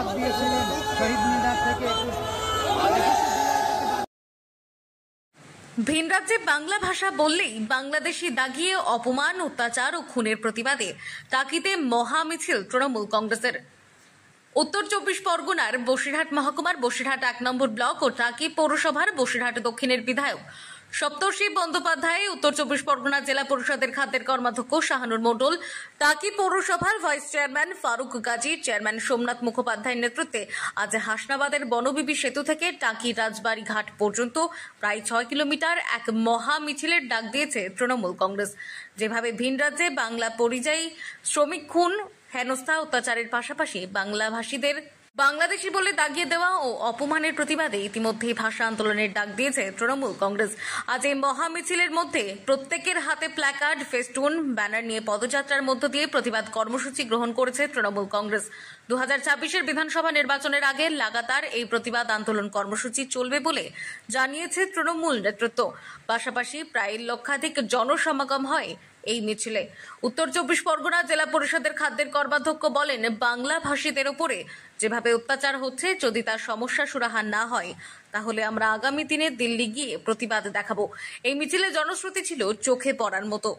ডাক দিয়েছিলেন শহীদ মিনার থেকে। ভিন রাজ্যে বাংলা ভাষা বললেই বাংলাদেশি দাগিয়ে অপমান, অত্যাচার ও খুনের প্রতিবাদে টাকিতে মহা মিছিল তৃণমূল কংগ্রেসের। উত্তর 24 পরগনার বসিরহাট মহকুমার বসিরহাট 1 নম্বর ব্লক ও টাকি পৌরসভার বসিরহাট দক্ষিণের বিধায়ক সপ্তর্ষি বন্দ্যোপাধ্যায়, উত্তর 24 পরগনা জেলা পরিষদের খাদ্যের কর্মাধ্যক্ষ শাহানুর মণ্ডল, টাকি পৌরসভার vice chairman Faruk Gazi, chairman Somnath মুখোপাধ্যায়ের নেতৃত্বে আজ হাসনাবাদের বনবিবি সেতু থেকে টাকি রাজবাড়ি ঘাট পর্যন্ত প্রায় 6 কিলোমিটার এক মহা মিছিলের ডাক দিয়েছে তৃণমূল কংগ্রেস। যেভাবে ভিন রাজ্যে বাংলা পরিযায়ী শ্রমিক খুন, হেনস্থা, অত্যাচারের পাশাপাশি বাংলাভাষীদের বাংলাদেশি বলে দাগিয়ে দেওয়া ও অপমানের প্রতিবাদে ইতিমধ্যেই ভাষা আন্দোলনের ডাক দিয়েছে তৃণমূল কংগ্রেস। আজ এই মহা মিছিলের মধ্যে প্রত্যেকের হাতে প্ল্যাকার্ড, ফেস্টুন, ব্যানার নিয়ে পদযাত্রার মধ্য দিয়ে প্রতিবাদ কর্মসূচি গ্রহণ করেছে তৃণমূল কংগ্রেস। 2024-এর বিধানসভা নির্বাচনের আগে লাগাতার এই প্রতিবাদ আন্দোলন কর্মসূচি চলবে বলে জানিয়েছে তৃণমূল নেতৃত্ব। পাশাপাশি প্রায় লক্ষাধিক জনসমাগম হয় এই মিছিলে। উত্তর 24 পরগনা জেলা পরিষদের খাদ্যের কর্মাধ্যক্ষ বলেন, বাংলা ভাষীদের উপরে যেভাবে অত্যাচার হচ্ছে, যদি তার সমস্যা সুরাহা না হয় তাহলে আমরা আগামী দিনে দিল্লি গিয়ে প্রতিবাদ দেখাবো। এই মিছিলে জনশ্রুতি ছিল চোখে পড়ার মতো।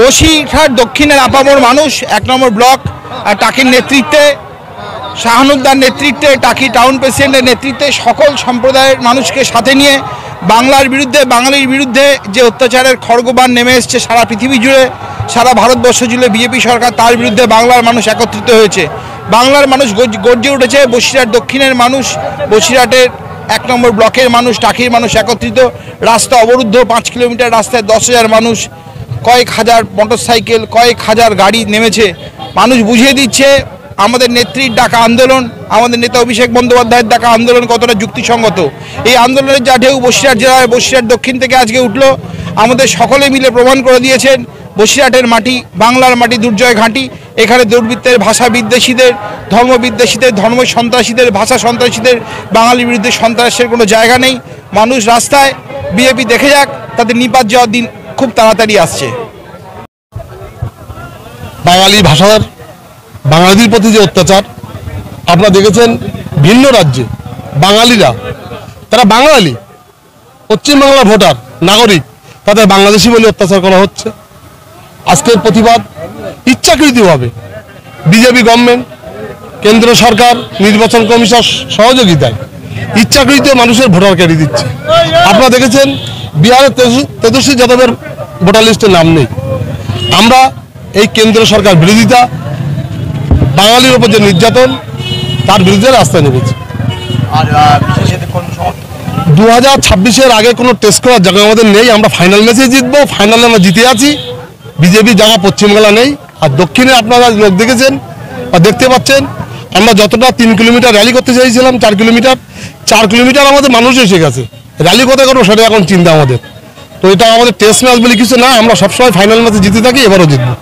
বসিরহাট দক্ষিণের আপামর মানুষ 1 নম্বর ব্লক আর টাকির নেতৃত্বে, শাহানুদ্দার নেতৃত্বে, টাকি টাউন প্রেসিডেন্টের নেতৃত্বে সকল সম্প্রদায়ের মানুষকে সাথে নিয়ে বাংলার বিরুদ্ধে, বাঙালির বিরুদ্ধে যে অত্যাচারের খড়গবান নেমে এসছে সারা পৃথিবী জুড়ে, সারা ভারতবর্ষ জুড়ে বিজেপি সরকার, তার বিরুদ্ধে বাংলার মানুষ একত্রিত হয়েছে। বাংলার মানুষ গর্জে উঠেছে। বসিরহাট দক্ষিণের মানুষ, বসিরহাটের 1 নম্বর ব্লকের মানুষ, টাকির মানুষ একত্রিত। রাস্তা অবরুদ্ধ, 5 কিলোমিটার রাস্তায় 10,000 মানুষ, কয়েক হাজার মোটরসাইকেল, কয়েক হাজার গাড়ি নেমেছে। মানুষ বুঝিয়ে দিচ্ছে আমাদের নেত্রীর ডাকা আন্দোলন, আমাদের নেতা অভিষেক বন্দ্যোপাধ্যায়ের ডাকা আন্দোলন কতটা যুক্তিসঙ্গত। এই আন্দোলনের যা ঢেউ বসিরহাট জেলায়, বসিরহাট দক্ষিণ থেকে আজকে উঠল, আমাদের সকলে মিলে প্রমাণ করে দিয়েছেন বসিরহাটের মাটি বাংলার মাটি, দুর্জয় ঘাঁটি। এখানে দুর্বৃত্তের, ভাষা বিদ্বেষীদের, ধর্ম বিদ্বেষীদের, ধর্ম সন্ত্রাসীদের, ভাষা সন্ত্রাসীদের, বাঙালির বিরুদ্ধে সন্ত্রাসের কোনো জায়গা নেই। মানুষ রাস্তায়, বিজেপি দেখে যাক, তাদের নিপাত যাওয়ার দিন খুব তাড়াতাড়ি আসছে। বাঙালি ভাষার বাঙালিদের প্রতি যে অত্যাচার আপনারা দেখেছেন। ভিন্ন রাজ্যে বাঙালিরা, তারা বাঙালি, পশ্চিমবাংলার ভোটার নাগরিক, তাদের বাংলাদেশি বলে অত্যাচার করা হচ্ছে। আজকের প্রতিবাদ ইচ্ছাকৃতভাবে বিজেপি গভর্নমেন্ট, কেন্দ্র সরকার, নির্বাচন কমিশন সহযোগিতায় ইচ্ছাকৃত মানুষের ভোটার কেটে দিচ্ছে। আপনারা দেখেছেন বিহারের তেজস্বী যাদবের ভোটার লিস্টে নাম নেই। আমরা এই কেন্দ্র সরকার বিরোধিতা, বাঙালির উপর যে নির্যাতন, তার বিরুদ্ধে রাস্তায় নেমেছি। 2026-এর আগে কোনো টেস্ট করার জায়গা আমাদের নেই। আমরা ফাইনাল ম্যাচে জিতবো, ফাইনালে আমরা জিতে আছি। বিজেপির জায়গা পশ্চিমবাংলা নেই। আর দক্ষিণে আপনারা লোক দেখেছেন বা দেখতে পাচ্ছেন, আমরা যতটা 3 কিলোমিটার র্যালি করতে চাইছিলাম, 4 কিলোমিটার আমাদের মানুষ এসে গেছে। র্যালি কোথায় করবো সেটা এখন চিন্তা আমাদের। তো এটা আমাদের টেস্ট ম্যাচ বলে কিছু না, আমরা সবসময় ফাইনাল ম্যাচে জিতে থাকি, এবারও জিতবো।